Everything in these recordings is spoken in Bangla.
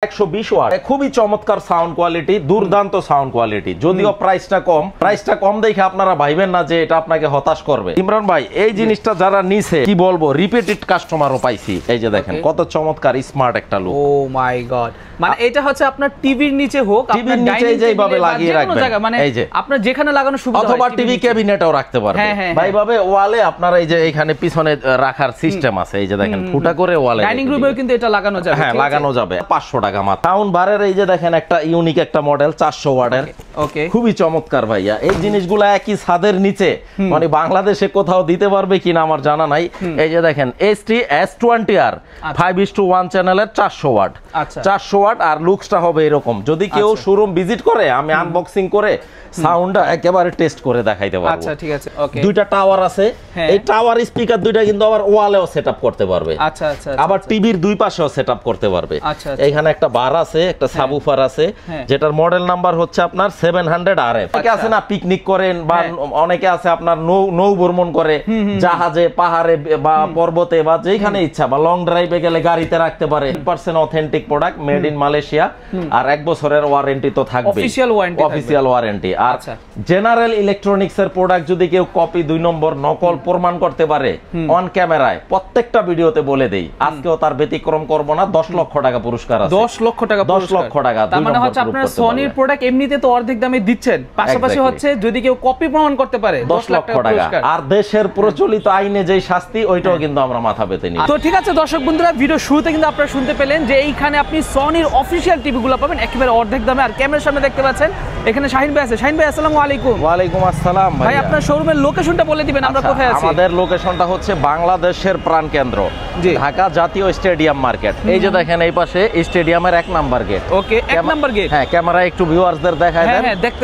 120 ওয়াট, খুবই চমৎকার সাউন্ড কোয়ালিটি, দুর্দান্ত সাউন্ড কোয়ালিটি। যদিও প্রাইসটা কম দেখে আপনারা ভাইবেন না যে এটা আপনাকে হতাশ করবে। ইমরান ভাই, এই জিনিসটা যারা নিছে কি বলবো, রিপিটেড কাস্টমারও পাইছি। এই যে দেখেন কত চমৎকার স্মার্ট একটা লুক। ও মাই গড, মানে এটা হচ্ছে আপনার টিভির নিচে হোক, আপনার ডাইনিং যেভাবে লাগিয়ে রাখবেন, মানে আপনার যেখানে লাগানো সুবিধা, অথবা টিভি ক্যাবিনেটও রাখতে পারবেন ভাইভাবে। ওয়ালে আপনার এই যে এখানে পিছনে রাখার সিস্টেম আছে, এই যে দেখেন ফুটা করে ওয়ালে, ডাইনিং রুমেও কিন্তু এটা লাগানো যাবে। হ্যাঁ, লাগানো যাবে। 500 টাকা মাত্র। সাউন্ড বারের এই যে দেখেন একটা ইউনিক একটা মডেল 400 ওয়াটের, ওকে, খুবই চমৎকার ভাইয়া। এই জিনিসগুলো একই ছাদের নিচে মানে বাংলাদেশে কোথাও দিতে পারবে কিনা আমার জানা নাই। এই যে দেখেন ST S20R 5:1 চ্যানেলের 400 ওয়াট, 400 ওয়াট, আর লুকসটা হবে এরকম। যদি কেউ শোরুম ভিজিট করে, আমি আনবক্সিং করে সাউন্ডটা একেবারে টেস্ট করে দেখাইতে পারবো। আচ্ছা, ঠিক আছে, ওকে। দুইটা টাওয়ার আছে, এই টাওয়ার স্পিকার দুইটা কিন্তু আবার ওয়ালেও সেটআপ করতে পারবে। আচ্ছা আচ্ছা, আবার টিভির দুই পাশেও সেটআপ করতে পারবে। এখানে একটা বার আছে, একটা সাবউফার আছে, যেটার মডেল নাম্বার হচ্ছে আপনার 700RF। অনেকে আছে না পিকনিক করেন, বা অনেকে আছে আপনার নৌ ভ্রমণ করে, জাহাজে, পাহাড়ে বা পর্বতে বা যেখানে ইচ্ছা, বা লং ড্রাইভে গেলে গাড়িতে রাখতে পারে। 100% authentic product, made in Malaysia, আর 1 বছরের ওয়ারেন্টি তো থাকবে, অফিশিয়াল ওয়ারেন্টি। আর জেনারেল ইলেকট্রনিক্স এর প্রোডাক্ট যদি কেউ কপি 2 নম্বর নকল প্রমাণ করতে পারে অন ক্যামেরায়, প্রত্যেকটা ভিডিওতে বলে দেই, আজকেও তার ব্যতিক্রম করব না। 10 লক্ষ টাকা পুরস্কার আছে। 10 লক্ষ টাকা, 10 লক্ষ টাকা। তার মানে হচ্ছে আপনারা সনির প্রোডাক্ট এমনিতে তো অর্ধেক দামে দিচ্ছেন, পাশাপাশি হচ্ছে যদি কেউ কপি প্রমাণ করতে পারে 10 লক্ষ টাকা। আর দেশের প্রচলিত আইনে যেই শাস্তি, ওইটাও কিন্তু আমরা মাথা পেতে নিই। তো ঠিক আছে দর্শক বন্ধুরা, ভিডিও শুরুতে কিন্তু আপনারা শুনতে পেলেন যে এইখানে আপনি সনির অফিশিয়াল টিভিগুলো পাবেন একেবারে অর্ধেক দামে। আর ক্যামেরার সামনে দেখতে পাচ্ছেন এখানে শাহিন ভাই আছে। শাহিন ভাই, আসসালামু আলাইকুম। ওয়ালাইকুম আসসালাম ভাই, আপনার শোরুমের লোকেশনটা বলে দিবেন, আমরা কোথায় আছি? আমাদের লোকেশনটা হচ্ছে বাংলাদেশের প্রাণকেন্দ্র, ঢাকা জাতীয় স্টেডিয়াম মার্কেট। এই যে দেখেন এই পাশে স্টেডিয়ামের 1 নাম্বার গেট। ওকে, 1 নাম্বার গেট। হ্যাঁ, ক্যামেরা একটু ভিউয়ারদের দেখায় দেন।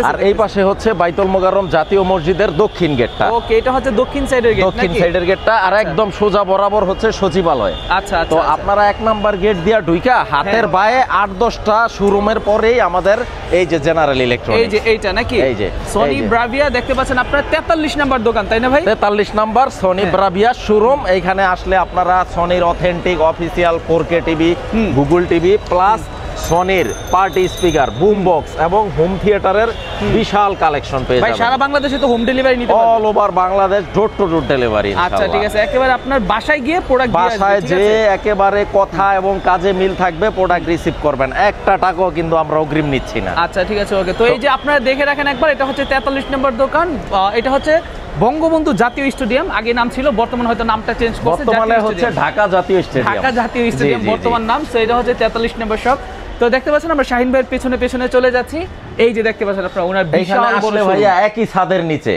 আর এই পাশে হচ্ছে বাইতুল মোকাররম জাতীয় মসজিদের দক্ষিণ গেটটা। ওকে, এটা হচ্ছে দক্ষিণ সাইডের গেট, দক্ষিণ সাইডের গেটটা। আর একদম সোজা বরাবর হচ্ছে সচিবালয়। আচ্ছা, তো আপনারা 1 নাম্বার গেট দিয়া ঢুইকা হাতের বায়ে 8-10টা শোরুমের পরেই আমাদের এই যে জেনারেল ইলেকট্রনিক্স, এই যে এইটা নাকি, এই যে সনি ব্রাভিয়া দেখতে পাচ্ছেন আপনারা 43 নাম্বার দোকান, তাই না ভাই? 43 নাম্বার সনি ব্রাভিয়া শোরুম। এইখানে আসলে আপনারা সনির authentic official 4K TV, Google TV plus সনির পার্টি স্পিকার, বুম বক্স এবং হোম থিয়েটারের বিশাল কালেকশন পেয়ে যাবেন। ভাই, সারা বাংলাদেশে তো হোম ডেলিভারি নিতে পারবেন, all over Bangladesh, door to door delivery. আচ্ছা, ঠিক আছে, একেবারে আপনার বাসায় গিয়ে প্রোডাক্ট দিয়ে আসবে, বাসায় যে একেবারে কথা এবং কাজে মিল থাকবে, প্রোডাক্ট রিসিভ করবেন। একটা টাকাও কিন্তু আমরা অগ্রিম নিচ্ছি না। আচ্ছা, ঠিক আছে, ওকে। তো এই যে আপনারা দেখে রাখেন একবার, এটা হচ্ছে 43 নম্বর দোকান। এটা হচ্ছে বঙ্গবন্ধু জাতীয় স্টেডিয়াম, আগে নাম ছিল, বর্তমানে হয়তো নামটা চেঞ্জ করছে, বর্তমানে হচ্ছে ঢাকা জাতীয় স্টেডিয়াম। ঢাকা জাতীয় স্টেডিয়াম বর্তমান নাম। সো এটা হচ্ছে 43 নম্বর শপ। তো দেখতে পাচ্ছেন আমরা শাহিন ভাইয়ের পেছনে চলে যাচ্ছি। এই যে দেখতে পাচ্ছেন আপনারা ওনার বিশাল বড় ভাইয়া একই ছাদের নিচে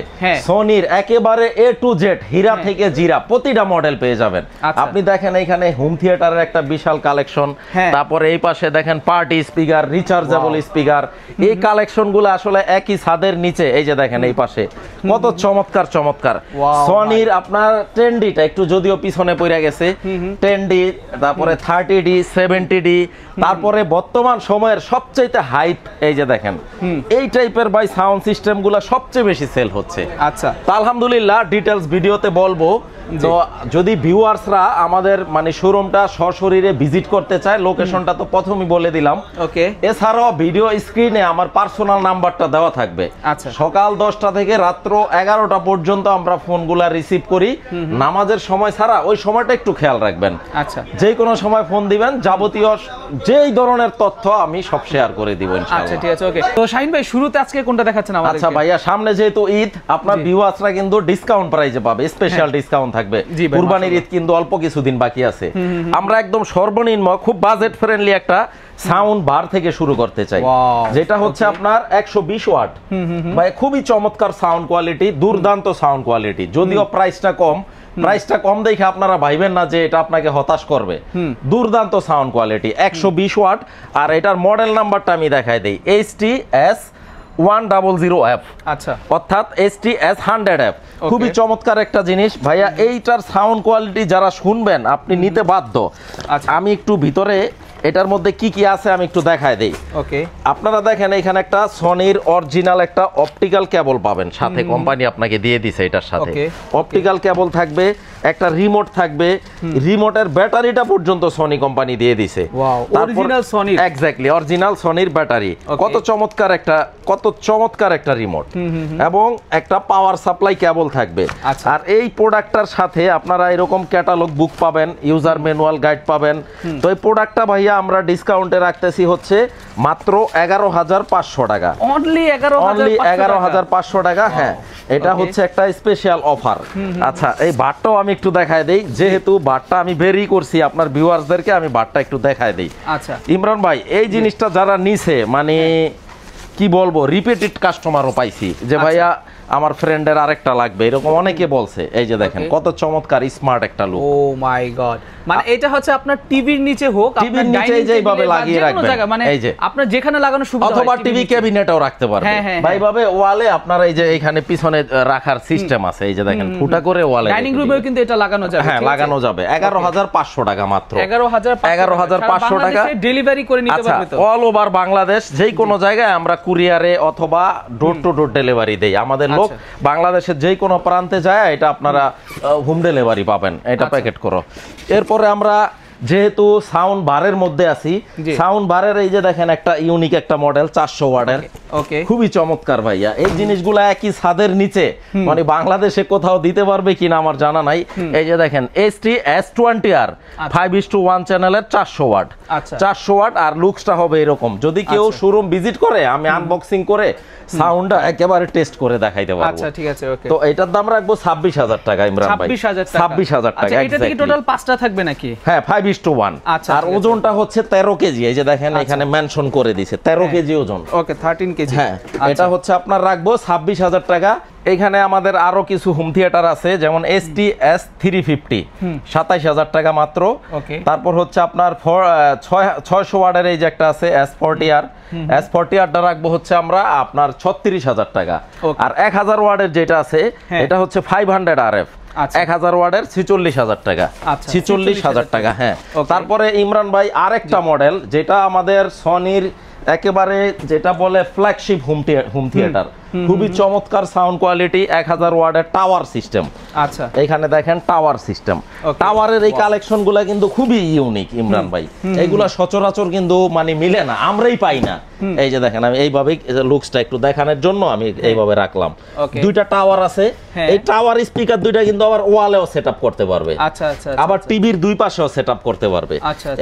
সনির একেবারে A to Z, হীরা থেকে জিরা, প্রতিটা মডেল পেয়ে যাবেন। আপনি দেখেন এখানে হোম থিয়েটারের একটা বিশাল কালেকশন, তারপরে এই পাশে দেখেন পার্টি স্পিকার, রিচার্জেবল স্পিকার। এই কালেকশনগুলো আসলে একই ছাদের নিচে। এই যে দেখেন এই পাশে কত চমৎকার চমৎকার সনির আপনার 10D-টা একটু যদিও পিছনে পড়ে গেছে, 10D, তারপরে 30D, 70D, তারপরে বর্তমান সময়ের সবচেয়ে হাইপ এই যে দেখেন এই টাইপের ভাই সাউন্ড সিস্টেম গুলা সবচেয়ে বেশি সেল হচ্ছে। আচ্ছা, আলহামদুলিল্লাহ ডিটেইলস ভিডিওতে বলবো। তো যদি ভিউয়ার্সরা আমাদের মানে শোরুমটা সশরীরে ভিজিট করতে চায়, লোকেশনটা তো প্রথমেই বলে দিলাম। ওকে, এছাড়াও ভিডিও স্ক্রিনে আমার পার্সোনাল নাম্বারটা দেওয়া থাকবে। আচ্ছা, সকাল 10টা থেকে রাত্র 11টা পর্যন্ত আমরা ফোনগুলা রিসিভ করি। নামাজের সময় ছাড়া ওই সময়টা একটু খেয়াল রাখবেন। আচ্ছা, যে কোনো সময় ফোন দিবেন, যাবতীয় যেই ধরনের তথ্য আমি সব শেয়ার করে দিব ইনশাআল্লাহ। আচ্ছা, ঠিক আছে, ওকে। তো শাহিন ভাই, শুরুতে আজকে কোনটা দেখাচ্ছেন আমাদের? আচ্ছা ভাইয়া, সামনে যেহেতু ঈদ, আপনার ভিউয়ার্সরা কিন্তু ডিসকাউন্ট প্রাইসে পাবে, স্পেশাল ডিসকাউন্ট থাকবে। কুরবানির ঈদ কিন্তু অল্প কিছুদিন বাকি আছে। আমরা একদম সর্বনিম্ন খুব বাজেট ফ্রেন্ডলি একটা সাউন্ড বার থেকে শুরু করতে চাই, যেটা হচ্ছে আপনার 120 ওয়াট। ভাই, খুবই চমৎকার সাউন্ড কোয়ালিটি, দুর্দান্ত সাউন্ড কোয়ালিটি। যদিও প্রাইসটা কম দেখে আপনারা ভাইবেন না যে এটা আপনাকে হতাশ করবে। দুর্দান্ত সাউন্ড কোয়ালিটি, 120 ওয়াট। আর এটার মডেল নাম্বারটা আমি দেখাই দেই, STS 100F, আচ্ছা, অর্থাৎ STS 100F। খুবই চমৎকার একটা জিনিস ভাইয়া। এইটার সাউন্ড কোয়ালিটি যারা শুনবেন আপনি নিতে বাধ্য। আচ্ছা, আমি একটু ভিতরে এটার মধ্যে কি কি আছে আমি একটু দেখায় দেই। ওকে, আপনারা দেখেন এখানে একটা সনির অরিজিনাল একটা অপটিক্যাল কেবল পাবেন, সাথে কোম্পানি আপনাকে দিয়ে দিছে। এটার সাথে অপটিক্যাল কেবল থাকবে, একটা রিমোট থাকবে, রিমোটের ব্যাটারিটা পর্যন্ত সনি কোম্পানি দিয়ে দিছে। অরিজিনাল সনি, এক্স্যাক্টলি অরিজিনাল সনির ব্যাটারি। কত চমৎকার একটা রিমোট এবং একটা পাওয়ার সাপ্লাই কেবল থাকবে। আর এই প্রোডাক্টটার সাথে আপনারা এরকম ক্যাটালগ বুক পাবেন, ইউজার ম্যানুয়াল গাইড পাবেন। তো এই প্রোডাক্টটা ভাইয়া আমরা ডিসকাউন্টে রাখতেছি হচ্ছে মাত্র 11,500 টাকা। অনলি 11,500 টাকা। হ্যাঁ, এটা হচ্ছে একটা স্পেশাল অফার। আচ্ছা, এই বারটাও আমি একটু দেখায় দেই, যেহেতু বারটা আমি বেরি করছি আপনার ভিউয়ার্সদেরকে আমি বারটা একটু দেখায় দেই। আচ্ছা ইমরান ভাই, এই জিনিসটা যারা নিছে মানে কি বলবো, রিপিটেড কাস্টমারও পাইছি যে ভাইয়া আমার ফ্রেন্ডের আরেকটা লাগবে, এরকম অনেকে বলছে। এই যে দেখেন কত চমৎকার স্মার্ট একটা লুক। ও মাই গড, মানে এটা হচ্ছে আপনার টিভির নিচে হোক, টিভির নিচে যেভাবে লাগিয়ে রাখবেন, মানে আপনার যেখানে লাগানো সুবিধা, অথবা টিভি ক্যাবিনেটেও রাখতে পারবেন ভাইভাবে। ওয়ালে আপনার এই যে এখানে পিছনে রাখার সিস্টেম আছে, এই যে দেখেন ফুটা করে ওয়ালে। ডাইনিং রুমেও কিন্তু এটা লাগানো যাবে। হ্যাঁ, লাগানো যাবে। 11,500 টাকা মাত্র। 11,500 টাকা ডেলিভারি করে নিতে পারবে। তো অল ওভার বাংলাদেশ যেই কোনো জায়গায় আমরা কুরিয়ারে অথবা ডোর টু ডোর ডেলিভারি দেই। আমাদের লোক বাংলাদেশের যেই কোনো প্রান্তে যায়, এটা আপনারা হোম ডেলিভারি পাবেন, এটা প্যাকেট করো। এরপরে আমরা যেহেতু সাউন্ড বারের মধ্যে আছি, সাউন্ড বারের এই যে দেখেন একটা ইউনিক একটা মডেল 400 ওয়াটের, খুবই চমৎকার ভাইয়া। এই জিনিসগুলো একই ছাদের নিচে মানে বাংলাদেশে কোথাও দিতে পারবে কিনা আমার জানা নাই। এই যে দেখেন ST S20R 5:1 চ্যানেলের 400 ওয়াট, 400 ওয়াট। আর লুকসটা হবে এরকম। যদি কেউ শোরুম ভিজিট করে, আমি আনবক্সিং করে সাউন্ডটা একেবারে টেস্ট করে দেখাইতে পারবো। আচ্ছা ঠিক আছে, ওকে। তো এটার দাম রাখবো 26,000 টাকা ইমরান ভাই। 26,000 টাকা। এটা থেকে টোটাল 5টা থাকবে নাকি? হ্যাঁ, 5:1। আর ওজনটা হচ্ছে 13 কেজি। এই যে দেখেন এখানে মেনশন করে দিয়েছে 13 কেজি ওজন। ওকে, 13 কেজি। হ্যাঁ, এটা হচ্ছে আপনার রাখবো 26,000 টাকা। এখানে আমাদের আরো কিছু হোম থিয়েটার আছে, যেমন ST S350 27,000 টাকা মাত্র। তারপর হচ্ছে আপনার 600 ওয়াটের এই যে একটা আছে S40R, S40Rটা রাখবো হচ্ছে আমরা আপনার 36,000 টাকা। আর 1000 ওয়াটের যেটা আছে এটা হচ্ছে 500 RF, 1000 ওয়াটের 46,000 টাকা। 46,000 টাকা। হ্যাঁ, তারপরে ইমরান ভাই আরেকটা মডেল, যেটা আমাদের সনির একেবারে যেটা বলে ফ্ল্যাগশিপ হোম থিয়েটার, খুবই চমৎকার সাউন্ড কোয়ালিটি, 1000 ওয়াটের টাওয়ার সিস্টেম। আচ্ছা, এখানে দেখেন টাওয়ার সিস্টেম। টাওয়ারের এই কালেকশন গুলা কিন্তু খুবই ইউনিক ইমরান ভাই। এইগুলা সচরাচর কিন্তু মানে মিলে না, আমরাই পাই না। এই যে দেখেন, আমি এইভাবে লুকসটা একটু দেখানোর জন্য আমি এইভাবে রাখলাম। দুইটা টাওয়ার আছে, এই টাওয়ার স্পিকার দুইটা কিন্তু আবার ওয়ালেও সেটআপ করতে পারবে। আচ্ছা আচ্ছা, আবার টিভির দুই পাশেও সেটআপ করতে পারবে।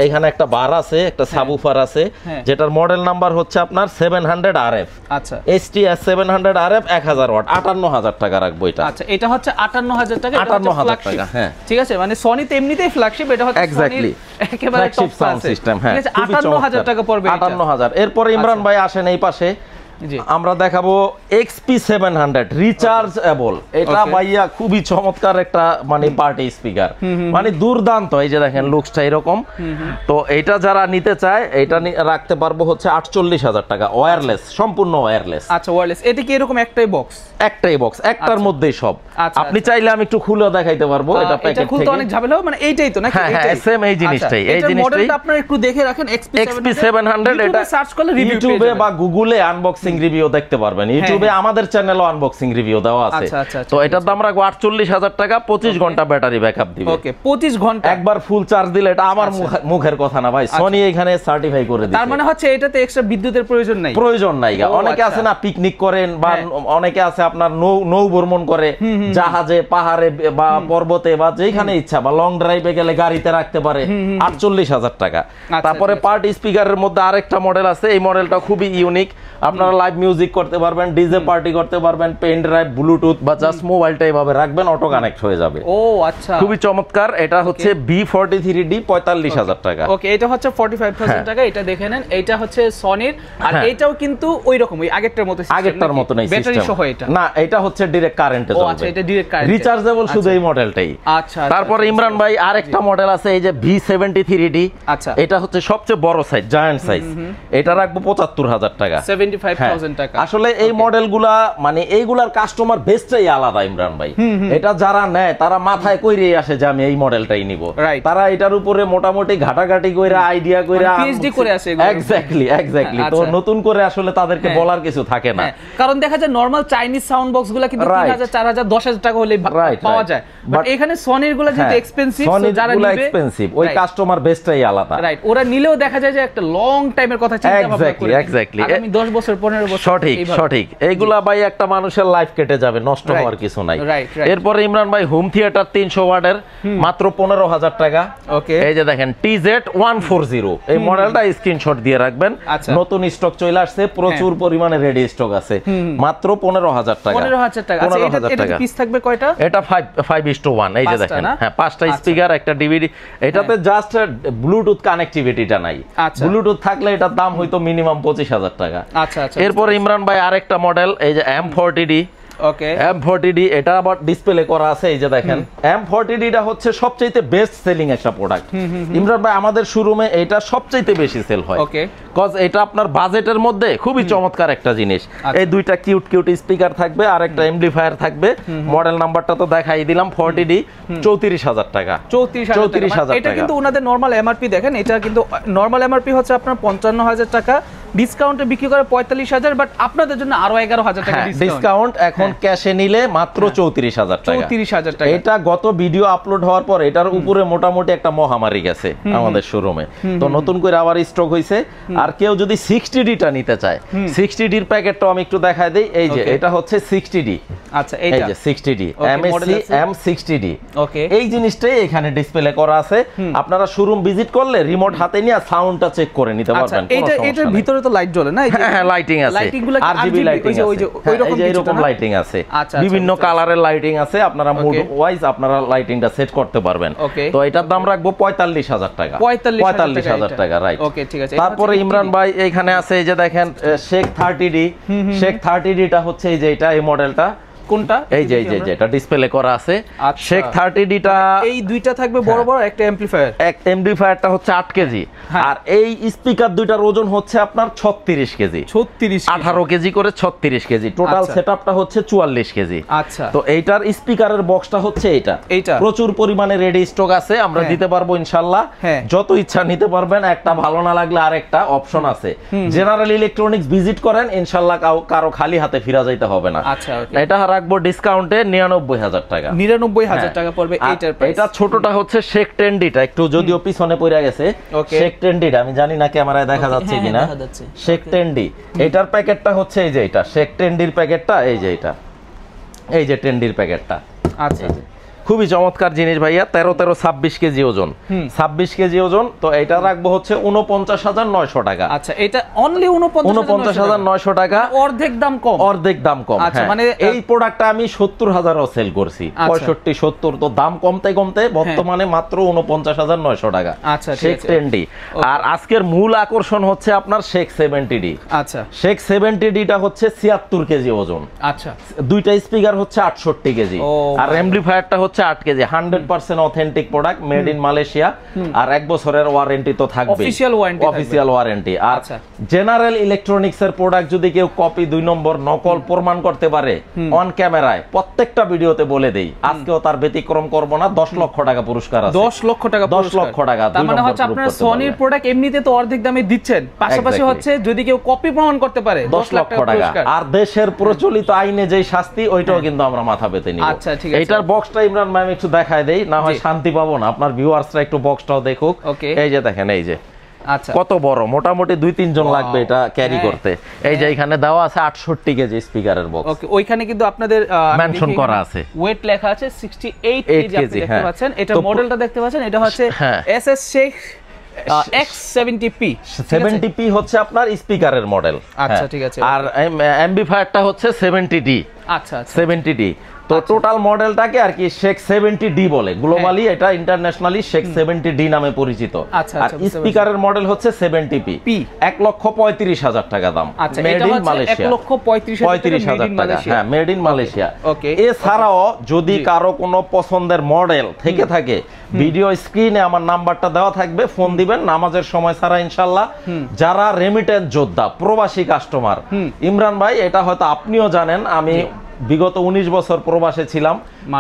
এখানে একটা বার আছে, একটা সাবউফার আছে, যেটার মডেল নাম্বার হচ্ছে আপনার 700 RF। আচ্ছা, ST S700 RF 1000 ওয়াট, 58,000 টাকা রাখবো এটা। আচ্ছা, এটা হচ্ছে 58,000 টাকা। 58,000 টাকা। হ্যাঁ, ঠিক আছে, মানে সনি তো এমনিতেই ফ্ল্যাগশিপ, এটা হচ্ছে এক্স্যাক্টলি একেবারে টপ সাউন্ড সিস্টেম। হ্যাঁ, 58,000 টাকা পড়বে। 58,000। এরপর ইমরান ভাই আসেন এই পাশে, আমরা দেখাবো XP700 রিচার্জেবল। এটা ভাইয়া খুবই চমৎকার একটা মানে পার্টি স্পিকার, মানে দুর্দান্ত। এই যে দেখেন লুকসটা এরকম। তো এটা যারা নিতে চায় এটা রাখতে পারবো হচ্ছে 48,000 টাকা। ওয়্যারলেস, সম্পূর্ণ ওয়্যারলেস। আচ্ছা, ওয়্যারলেস। এটা কি এরকম একটাই বক্স? একটাই বক্স, একটার মধ্যেই সব। আপনি চাইলে আমি একটু খুলে দেখাইতে পারবো এটা প্যাকেট থেকে। এটা খুলতে অনেক ঝামেলা হবে, মানে এইটাই তো নাকি? হ্যাঁ, সেম এই জিনিসটাই। এই জিনিসটাই মডেলটা আপনারা একটু দেখে রাখেন। XP700 এটা সার্চ করলে ইউটিউবে বা গুগলে আনবক্সিং রিভিউ দেখতে পারবেন। ইউটিউবে আমাদের চ্যানেলে আনবক্সিং রিভিউ দেওয়া আছে। তো এটার দাম রাখবো 48,000 টাকা। 25 ঘন্টা ব্যাটারি ব্যাকআপ দিবে। ওকে, 25 ঘন্টা একবার ফুল চার্জ দিলে। এটা আমার মুখের কথা না ভাই, সনি এখানে সার্টিফাই করে দিয়েছে। তার মানে হচ্ছে এটাতে এক্সট্রা বিদ্যুতের প্রয়োজন নাই। প্রয়োজন নাই। অনেকে আছে না পিকনিক করেন, বা অনেকে আছে আপনার নৌ ভ্রমণ করে, জাহাজে, পাহাড়ে বা পর্বতে বা যেখানে ইচ্ছা, বা লং ড্রাইভে গেলে গাড়িতে রাখতে পারে। 48,000 টাকা। তারপরে পার্টি স্পিকারের মধ্যে আরেকটা মডেল আছে, এই মডেলটা খুবই ইউনিক। আপনারা লাইভ মিউজিক করতে পারবেন, ডিজে পার্টি করতে পারবেন, পেন ড্রাইভ, ব্লুটুথ বা জাস্ট মোবাইলটা এইভাবে রাখবেন, অটো কানেক্ট হয়ে যাবে। ও আচ্ছা, খুবই চমৎকার। এটা হচ্ছে B43D 45,000 টাকা। ওকে, এটা হচ্ছে 45,000 টাকা। এটা দেখে নেন, এটা হচ্ছে সনির। আর এটাও কিন্তু ওই রকম ওই আগেরটার মতো সিস্টেম, আগেরটার মতো নাই সিস্টেম, ব্যাটারি সহ এটা না। এটা হচ্ছে ডাইরেক্ট কারেন্টে চলবে। আচ্ছা, এটা ডাইরেক্ট কারেন্ট, রিচার্জেবল শুধু এই মডেলটাই। আচ্ছা, তারপর ইমরান ভাই আরেকটা মডেল আছে, এই যে V73D। আচ্ছা, এটা হচ্ছে সবচেয়ে বড় সাইজ, জায়ান্ট সাইজ। এটা রাখবো 75,000 টাকা। 75,000 5,000 টাকা। আসলে এই মডেলগুলা মানে এইগুলার কাস্টমার বেসটাই আলাদা ইমরান ভাই। এটা যারা নেয় তারা মাথায় কইরেই আসে যে আমি এই মডেলটাই নিব, তারা এটার উপরে মোটামুটি ঘাটাঘাটি কইরা আইডিয়া কইরা পিএইচডি করে আসে। এক্স্যাক্টলি তো নতুন করে আসলে তাদেরকে বলার কিছু থাকে না, কারণ দেখা যায় নরমাল চাইনিজ সাউন্ড বক্স গুলা কিন্তু 3000 4000 10000 টাকা হলে পাওয়া যায়, বাট এখানে সনির গুলা যেটা এক্সপেন্সিভ, যারা নিবে এক্সপেন্সিভ, ওই কাস্টমার বেসটাই আলাদা। রাইট, ওরা নিলেও দেখা যায় যে একটা লং টাইমের কথা চিন্তা ভাবনা করে এক্স্যাক্টলি আগামী 10 বছর 15 বছর। সঠিক এইগুলা ভাই একটা মানুষের লাইফ কেটে যাবে, নষ্ট হওয়ার কিছু নাই। এরপর ইমরান ভাই হোম থিয়েটার 300 ওয়াটের মাত্র 15000 টাকা। ওকে, এই যে দেখেন TZ140 এই মডেলটা স্ক্রিনশট দিয়ে রাখবেন, নতুন স্টক চলে আসছে, প্রচুর পরিমাণে রেডি স্টক আছে, মাত্র 15000 টাকা। 15000 টাকা। আচ্ছা, এটা পিস থাকবে কয়টা? এটা 5:1 এই যে দেখেন, হ্যাঁ 5টা স্পিকার, একটা ডিভিডি। এটাতে জাস্ট ব্লুটুথ কানেক্টিভিটিটা নাই, ব্লুটুথ থাকলে এটার দাম হয়তো মিনিমাম 25000 টাকা। আচ্ছা আচ্ছা। এরপর ইমরান ভাই আরেকটা মডেল, এই যে M40D। ওকে, M40D এটা আবার ডিসপ্লে করা আছে, এই যে দেখেন M40D টা হচ্ছে সবচেয়ে বেস্ট সেলিং একটা প্রোডাক্ট ইমরান ভাই, আমাদের শোরুমে এটা সবচেয়ে বেশি সেল হয়। ওকে, কজ এটা আপনার বাজেটের মধ্যে খুবই চমৎকার একটা জিনিস। এই দুইটা কিউট স্পিকার থাকবে আর একটা এমপ্লিফায়ার থাকবে। মডেল নাম্বারটা তো দেখাই দিলাম, 40D, 34000 টাকা। 34000 এটা কিন্তু ওনাদের নরমাল এমআরপি দেখেন, এটা কিন্তু নরমাল এমআরপি হচ্ছে আপনার 55000 টাকা, ডিসকাউন্টে বিক্রি করে 45000, বাট আপনাদের জন্য আরো 11000 টাকা ডিসকাউন্ট। এখন ক্যাশে নিলে মাত্র 34000 টাকা। 34000 টাকা। এটা গত ভিডিও আপলোড হওয়ার পর এটার উপরে মোটামুটি একটা মহামারী গেছে আমাদের শোরুমে, তো নতুন করে আবার স্টক হইছে। আর কেউ যদি 60D টা নিতে চায়, 60D এর প্যাকেটটা আমি একটু দেখাই দেই। এই যে এটা হচ্ছে 60D। আচ্ছা, এই যে 60D MSC M60D। ওকে, এই জিনিসটাই এখানে ডিসপ্লে করা আছে। আপনারা শোরুম ভিজিট করলে রিমোট হাতে নিয়ে সাউন্ডটা চেক করে নিতে পারবেন। এটার ভিতরে তো লাইট জ্বলে না? হ্যাঁ, লাইটিং আছে, RGB লাইটিং আছে, এরকম লাইটিং আছে, বিভিন্ন কালারের লাইটিং আছে। আপনারা মুড ওয়াইজ আপনারা লাইটিংটা সেট করতে পারবেন। তো এটার দাম রাখবো 45000 টাকা। 45000 টাকা, রাইট। ওকে, ঠিক আছে। তারপরে ইমরান ভাই এখানে আছে, এই যে দেখেন শেখ 30D। শেখ 30D টা হচ্ছে এই যে এটা, এই মডেলটা কোনটা? এই যে এটা ডিসপ্লে করা আছে। শেখ 30D টা এই দুইটা থাকবে বড় বড়, একটা এমপ্লিফায়ার, এমপ্লিফায়ারটা হচ্ছে 8 কেজি, আর এই স্পিকার দুইটার ওজন হচ্ছে আপনার 36 কেজি। 18 কেজি করে 36 কেজি। টোটাল সেটআপটা হচ্ছে 44 কেজি। আচ্ছা, তো এইটার স্পিকারের বক্সটা হচ্ছে এটা। প্রচুর পরিমাণে রেডি স্টক আছে, আমরা দিতে পারবো ইনশাআল্লাহ। যত ইচ্ছা নিতে পারবেন, একটা ভালো না লাগলে আরেকটা অপশন আছে। জেনারেল ইলেকট্রনিক্স ভিজিট করেন, ইনশাআল্লাহ কারো খালি হাতে ফিরা যাইতে হবে না। আচ্ছা, এটা রাখবো ডিসকাউন্টে 99000 টাকা। 99000 টাকা পড়বে এইটার প্রাইস। এটা ছোটটা হচ্ছে শেখ 10D টা, একটু যদিও পিছনে পড়ে গেছে। শেখ 10D টা আমি জানি না ক্যামেরায় দেখা যাচ্ছে কিনা। শেখ 10D এটার প্যাকেটটা হচ্ছে এই যে এটা, শেখ 10D এর প্যাকেটটা এই যে এটা, এই যে 10D এর প্যাকেটটা। আচ্ছা, খুবই চমৎকার জিনিস ভাইয়া। 13-26 কেজি ওজন, 26 কেজি ওজন। তো এটা রাখবো হচ্ছে 49900 টাকা। আচ্ছা, এটা অনলি 49900 টাকা, অর্ধেক দাম কম। অর্ধেক দাম কম। আচ্ছা, মানে এই প্রোডাক্টটা আমি 70000 ও সেল করছি, 65-70। তো দাম কমতে কমতে বর্তমানে মাত্র 49900 টাকা। আচ্ছা, শেখ 10D। আর আজকের মূল আকর্ষণ হচ্ছে আপনার শেখ 70D। আচ্ছা, শেখ 70D টা হচ্ছে 76 কেজি ওজন। আচ্ছা, দুইটা স্পিকার হচ্ছে 68 কেজি, আর অ্যাম্পলিফায়ারটা হচ্ছে 8 কেজি। 100% authentic product, made in Malaysia, আর 1 বছরের ওয়ারেন্টি তো থাকবে, অফিশিয়াল ওয়ারেন্টি। আর জেনারেল ইলেকট্রনিক্স এর প্রোডাক্ট যদি কেউ কপি 2 নম্বর নকল প্রমাণ করতে পারে অন ক্যামেরায়, প্রত্যেকটা ভিডিওতে বলে দেই, আজকেও তার ব্যতিক্রম করব না। 10 লক্ষ টাকা পুরস্কার আছে। 10 লক্ষ টাকা 10 লক্ষ টাকা। তার মানে হচ্ছে আপনারা সনির প্রোডাক্ট এমনিতে তো অর্ধেক দামে দিচ্ছেন, পাশাপাশি হচ্ছে যদি কেউ কপি প্রমাণ করতে পারে 10 লক্ষ টাকা। আর দেশের প্রচলিত আইনে যেই শাস্তি, ওইটাও কিন্তু আমরা মাথা পেতে নিব। আচ্ছা, ঠিক আছে। এইটার বক্সটা ইমরান ভাই আমি একটু দেখাই দেই, না হয় শান্তি পাবো না। আপনার ভিউয়ার্সরা একটু বক্সটাও দেখুক। এই যে দেখেন, এই যে কত বড়, মোটামুটি 2-3 জন লাগবে এটা ক্যারি করতে। এই যে এখানে দেওয়া আছে 68 কেজি স্পিকারের বক্স। ওকে, ওইখানে কিন্তু আপনাদের মেনশন করা আছে, ওয়েট লেখা আছে 68 কেজি। আপনি দেখতে পাচ্ছেন, এটা মডেলটা দেখতে পাচ্ছেন, এটা হচ্ছে SS শেখ X70P। 70P হচ্ছে আপনার স্পিকারের মডেল। আচ্ছা, ঠিক আছে। আর এমপ্লিফায়ারটা হচ্ছে 70D। আচ্ছা, 70D। তো টোটাল মডেলটাকে আর কি শেখ 70D বলে, গ্লোবালি এটা ইন্টারন্যাশনালি শেখ 70D নামে পরিচিত। আর স্পিকারের মডেল হচ্ছে 70p, 1,35,000 টাকা দাম, মেড ইন মালয়েশিয়া, 1,35,000 টাকা, হ্যাঁ মেড ইন মালয়েশিয়া। এছাড়াও যদি কারো কোনো পছন্দের মডেল থেকে থাকে, ভিডিও স্ক্রিনে আমার নাম্বারটা দেওয়া থাকবে, ফোন দিবেন নামাজের সময় ছাড়া ইনশাআল্লাহ। যারা রেমিটেন্স যোদ্ধা প্রবাসী কাস্টমার, ইমরান ভাই এটা হয়তো আপনিও জানেন, আমি বিগত 19 বছর প্রবাসে ছিলাম,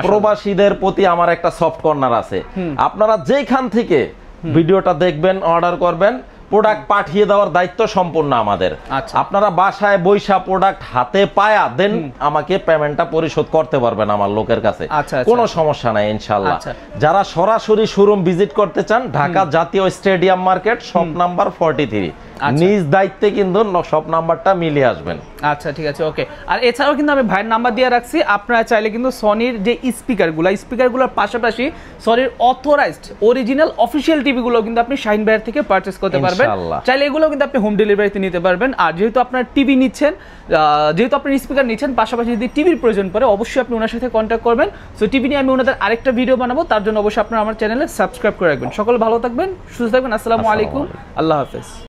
প্রবাসীদের প্রতি আমার একটা সফট কর্নার আছে। আপনারা যেখান থেকে ভিডিওটা দেখবেন, অর্ডার করবেন, প্রোডাক্ট পাঠিয়ে দেওয়ার দায়িত্ব সম্পূর্ণ আমাদের। আপনারা বাসায় বৈশা প্রোডাক্ট হাতে পায়া দেন আমাকে পেমেন্টটা পরিশোধ করতে পারবেন আমার লোকের কাছে, কোনো সমস্যা নাই ইনশাআল্লাহ। যারা সরাসরি শোরুম ভিজিট করতে চান, ঢাকা জাতীয় স্টেডিয়াম মার্কেট, শপ নাম্বার 43, নিজ দায়িত্বে কিন্তু শপ নাম্বারটা মিলিয়ে আসবেন। আচ্ছা ঠিক আছে, ওকে। আর এছাড়াও কিন্তু আমি ভাইয়ের নাম্বার দিয়ে রাখছি, আপনারা চাইলে কিন্তু সনির যে স্পিকারগুলোর পাশাপাশি সনির অথরাইজড অরিজিনাল অফিশিয়াল টিভিগুলো কিন্তু আপনি শাহিন ভাইয়ের থেকে পারচেজ করতে পারবেন। চাইলে এগুলো কিন্তু আপনি হোম ডেলিভারিতে নিতে পারবেন। আর যেহেতু আপনার টিভি নিচ্ছেন, যেহেতু আপনি স্পিকার নিচ্ছেন, পাশাপাশি যদি টিভির প্রয়োজন পড়ে অবশ্যই আপনি ওনার সাথে কন্ট্যাক্ট করবেন। সো টিভি নিয়ে আমি ওনাদের আরেকটা ভিডিও বানাবো, তার জন্য অবশ্যই আপনারা আমার চ্যানেলে সাবস্ক্রাইব করে রাখবেন। সকলে ভালো থাকবেন, সুস্থ থাকবেন। আসসালামু আলাইকুম, আল্লাহ হাফেজ।